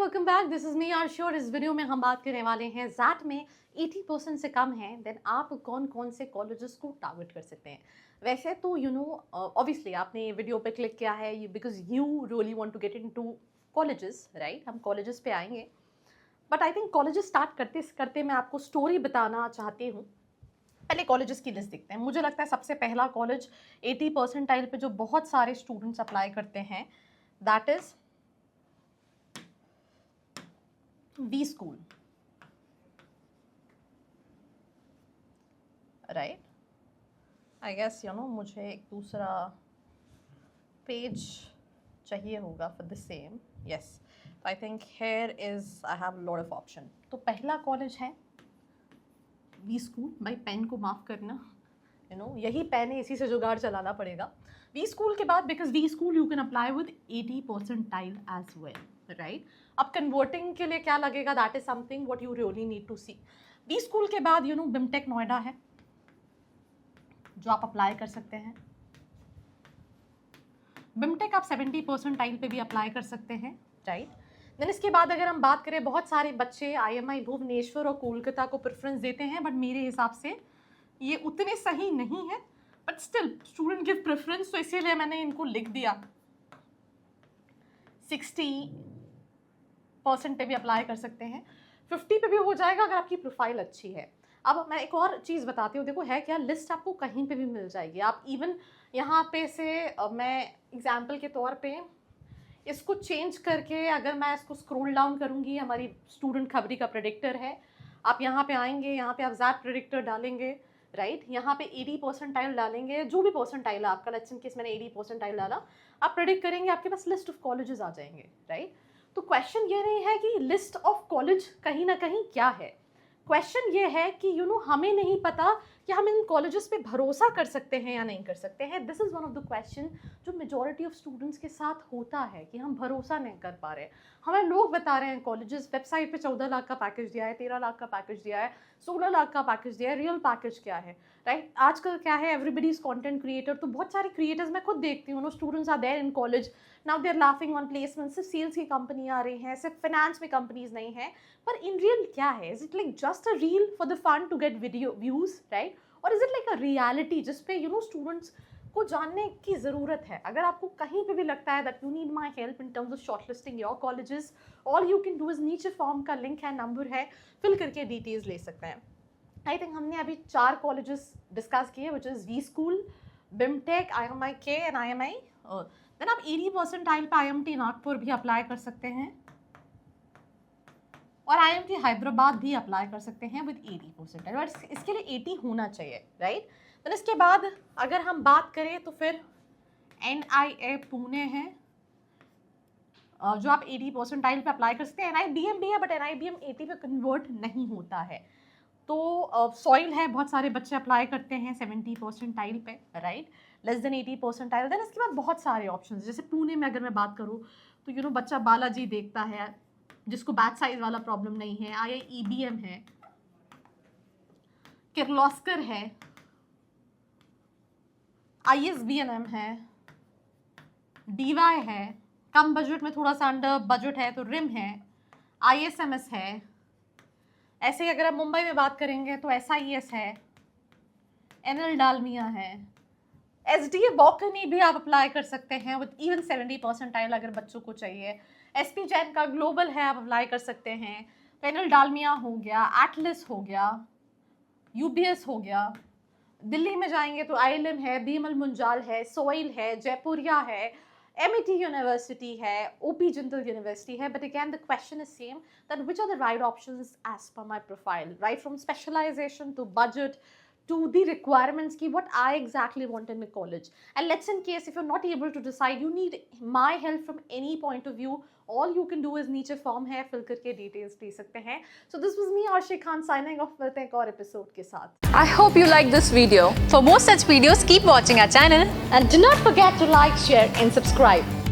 Welcome back. This is me आरश्योर। इस video में हम बात करने वाले हैं जैट में 80% से कम है देन आप कौन कौन से कॉलेजेस को टारगेट कर सकते हैं। वैसे तो ऑब्वियसली आपने वीडियो पे क्लिक किया है because you really want to get into colleges, right. हम कॉलेजेस पे आएंगे, but I think colleges start करते करते मैं आपको स्टोरी बताना चाहती हूँ। पहले कॉलेजेस की लिस्ट देखते हैं। मुझे लगता है सबसे पहला कॉलेज 80 परसेंटाइल पे जो बहुत सारे स्टूडेंट्स अप्लाई करते हैं, that is we school, right. I guess मुझे एक दूसरा पेज चाहिए होगा for the same. Yes, I think here is I have lot of option. तो पहला कॉलेज है वी स्कूल। भाई पेन को माफ़ करना, यही पेन है, इसी से जुगाड़ चलाना पड़ेगा। वी स्कूल के बाद because we school you can apply with 80 percentile as well, right. अब कन्वर्टिंग के लिए क्या लगेगा, that is something what you really need to see. We school के बाद बिमटेक नोएडा है जो आप अप्लाई कर सकते हैं। बिमटेक आप 70 परसेंटाइल पे भी अप्लाई कर सकते हैं, राइट। देन इसके बाद अगर हम बात करें, बहुत सारे बच्चे IMI भुवनेश्वर और कोलकाता को प्रेफरेंस देते हैं, बट मेरे हिसाब से ये उतने सही नहीं है। But still student give preference, तो इसीलिए मैंने इनको लिख दिया। 60% पे भी अप्लाई कर सकते हैं, 50 पे भी हो जाएगा अगर आपकी प्रोफाइल अच्छी है। अब मैं एक और चीज़ बताती हूँ, देखो है क्या, लिस्ट आपको कहीं पे भी मिल जाएगी। आप इवन यहाँ पे से मैं एग्जाम्पल के तौर पे इसको चेंज करके अगर मैं इसको स्क्रॉल डाउन करूँगी, हमारी स्टूडेंट खबरी का प्रेडिक्टर है, आप यहाँ पे आएंगे, यहाँ पे आप ज़ैट प्रेडिक्टर डालेंगे, राइट। यहाँ पे 80 परसेंटाइल डालेंगे, जो भी परसेंटाइल है आपका, लेट्स इन केस मैंने 80 परसेंटाइल डाला, आप प्रेडिक्ट करेंगे, आपके पास लिस्ट ऑफ कॉलेजेस आ जाएंगे, राइट। तो क्वेश्चन ये नहीं है कि लिस्ट ऑफ कॉलेज कहीं ना कहीं क्या है, क्वेश्चन ये है कि हमें नहीं पता कि हम इन कॉलेजेस पे भरोसा कर सकते हैं या नहीं कर सकते हैं। This is one of the question जो मेजॉरिटी ऑफ स्टूडेंट्स के साथ होता है कि हम भरोसा नहीं कर पा रहे। हमें लोग बता रहे हैं कॉलेजेस वेबसाइट पे 14 लाख का पैकेज दिया है, 13 लाख का पैकेज दिया है, 16 लाख का पैकेज दिया है, रियल पैकेज क्या है, राइट। आजकल क्या है, एवरीबडी इज कॉन्टेंट क्रिएटर, तो बहुत सारे क्रिएटर्स मैं खुद देखती हूँ, students are there in college now, they are laughing on placement. सिर्फ सेल्स की कंपनी आ रही हैं, सिर्फ फाइनेंस में कंपनीज नहीं है, पर इन रियल क्या है, is it like just a reel for the fun to get video views, right, और is it like a reality जिसपे स्टूडेंट्स को जानने की ज़रूरत है। अगर आपको कहीं पे भी लगता है that you need my help in terms of shortlisting your colleges, all you can do is नीचे फॉर्म का लिंक है, नंबर है, फिल करके डिटेल्स ले सकते हैं। आई थिंक हमने अभी 4 कॉलेजेस डिस्कस किए, which is we school, BIMTECH, IMIK and IMI। Then आप 80 परसेंटाइल पे IMT नागपुर भी अप्लाई कर सकते हैं और IMT हैदराबाद भी अप्लाई कर सकते हैं विद 80 परसेंटाइल, बट इसके लिए 80 होना चाहिए, राइट। देन इसके बाद अगर हम बात करें तो फिर NIA पुणे है जो आप 80 परसेंटाइल पे अप्लाई कर सकते हैं। NIBM भी है, बट NIBM 80 पे कन्वर्ट नहीं होता है। तो सॉइल है, बहुत सारे बच्चे अप्लाई करते हैं 70 परसेंटाइल पे, right, less than 80 percentile. Then इसके बाद बहुत सारे ऑप्शंस, जैसे पुणे में अगर मैं बात करूँ तो बच्चा बालाजी देखता है जिसको बैच साइज वाला प्रॉब्लम नहीं है, IIEBM है, किर्लोस्कर है, ISBNM है, DY है, कम बजट में थोड़ा सा अंडर बजट है तो RIM है, ISMS है। ऐसे ही अगर आप मुंबई में बात करेंगे तो SIES है, NL डालमिया है, SDA बॉकनी भी आप अप्लाई कर सकते हैं विद इवन 70 परसेंटाइल अगर बच्चों को चाहिए। SP जैन का ग्लोबल है, आप अप्लाई कर सकते हैं। NL डालमिया हो गया, एटलिस हो गया, UBS हो गया। दिल्ली में जाएंगे तो ILM है, बीमल मुंजाल है, सोइल है, जयपुरिया है, MIT यूनिवर्सिटी है, OP जिंदल यूनिवर्सिटी है। But again the question is same that which are the right options as पर my profile, right from specialization to budget to the requirements ki what I exactly want in a college. And let's in case if you're not able to decide, you need my help from any point of view, all you can do is नीचे form है, fill करके details ले सकते हैं। So this was me Arshi Khan signing off, मिलते हैं एक और episode के साथ। I hope you like this video. For more such videos, keep watching our channel and do not forget to like, share and subscribe.